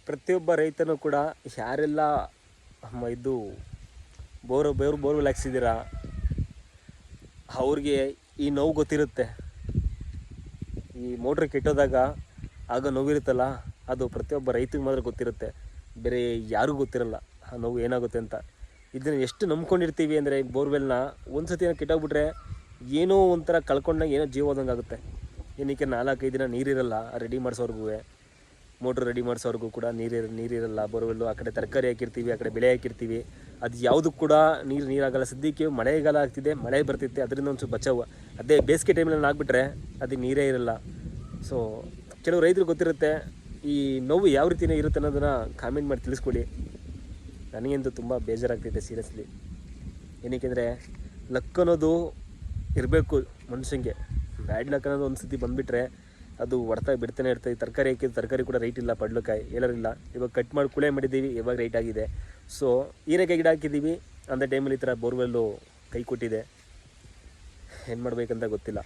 ಪ್ರತಿಯೊಬ್ಬ ರೈತನೂ ಕೂಡ ಯಾರೆಲ್ಲ ಇದು ಬೋರ್ವೆಲ್ ಹಾಕ್ಸಿದ್ದೀರಾ ಅವ್ರಿಗೆ ಈ ನೋವು ಗೊತ್ತಿರುತ್ತೆ. ಈ ಮೋಟ್ರ್ ಕೆಟ್ಟೋದಾಗ ಆಗ ನೋವಿರುತ್ತಲ್ಲ, ಅದು ಪ್ರತಿಯೊಬ್ಬ ರೈತಗೆ ಮಾತ್ರ ಗೊತ್ತಿರುತ್ತೆ, ಬೇರೆ ಯಾರಿಗೂ ಗೊತ್ತಿರಲ್ಲ ಆ ನೋವು ಏನಾಗುತ್ತೆ ಅಂತ. ಇದನ್ನು ಎಷ್ಟು ನಂಬ್ಕೊಂಡಿರ್ತೀವಿ ಅಂದರೆ, ಬೋರ್ವೆಲ್ನ ಒಂದು ಸತಿ ಕೆಟ್ಟೋಗ್ಬಿಟ್ರೆ ಏನೋ ಒಂಥರ ಕಳ್ಕೊಂಡಾಗ ಏನೋ ಜೀವ ಹೋದಂಗೆ ಆಗುತ್ತೆ. ಏನಕ್ಕೆ 4-5 ದಿನ ನೀರಿರಲ್ಲ ರೆಡಿ ಮಾಡಿಸೋರ್ಗೂ, ಮೋಟ್ರ್ ರೆಡಿ ಮಾಡಿಸೋರ್ಗೂ ಕೂಡ ನೀರಿರಲ್ಲ. ಬೋರ್ವೆಲ್ಲು ಆ ಕಡೆ ತರಕಾರಿ ಹಾಕಿರ್ತೀವಿ, ಆ ಕಡೆ ಬೆಳೆ ಹಾಕಿರ್ತೀವಿ, ಅದು ಯಾವುದಕ್ಕೂ ಕೂಡ ನೀರಾಗಲ್ಲ. ಸದ್ಯಕ್ಕೆ ಮಳೆಗಾಲ ಆಗ್ತಿದೆ, ಮಳೆ ಬರ್ತಿತ್ತೆ, ಅದರಿಂದ ಒಂದು ಸ್ವಲ್ಪ ಬಚಾವು. ಅದೇ ಬೇಸಿಗೆ ಟೈಮಲ್ಲಿ ಆಗಿಬಿಟ್ರೆ ಅದಕ್ಕೆ ನೀರೇ ಇರಲ್ಲ. ಸೊ ಕೆಲವು ರೈತರು ಗೊತ್ತಿರುತ್ತೆ. ಈ ನೋವು ಯಾವ ರೀತಿಯೇ ಇರುತ್ತೆ ಅನ್ನೋದನ್ನು ಕಾಮೆಂಟ್ ಮಾಡಿ ತಿಳಿಸ್ಕೊಡಿ. ನನಗಂತೂ ತುಂಬ ಬೇಜಾರಾಗ್ತಿದೆ ಸೀರಿಯಸ್ಲಿ. ಏನಕ್ಕೆಂದರೆ ಲಕ್ ಅನ್ನೋದು ಇರಬೇಕು ಮನುಷ್ಯಂಗೆ. ಬ್ಯಾಡ್ ಲಕ್ ಅನ್ನೋದು ಒಂದು ಸತಿ ಬಂದುಬಿಟ್ರೆ ಅದು ಹೊಡ್ತಾ ಬಿಡ್ತಾನೆ ಇರ್ತದೆ. ತರಕಾರಿ ಹಾಕಿದ್ದು ತರಕಾರಿ ಕೂಡ ರೈಟ್ ಇಲ್ಲ, ಪಡ್ಲಕಾಯಿ ಎಲ್ಲರಿಲ್ಲ. ಇವಾಗ ಕಟ್ ಮಾಡಿ ಕುಳೆ ಮಾಡಿದ್ದೀವಿ, ಇವಾಗ ರೈಟ್ ಆಗಿದೆ. ಸೊ ಹೀರೆಕಾಯಿ ಗಿಡ ಹಾಕಿದ್ದೀವಿ, ಅಂಥ ಟೈಮಲ್ಲಿ ಈ ಥರ ಬೋರ್ವೆಲ್ಲು ಕೈ ಕೊಟ್ಟಿದೆ. ಏನು ಮಾಡಬೇಕಂತ ಗೊತ್ತಿಲ್ಲ.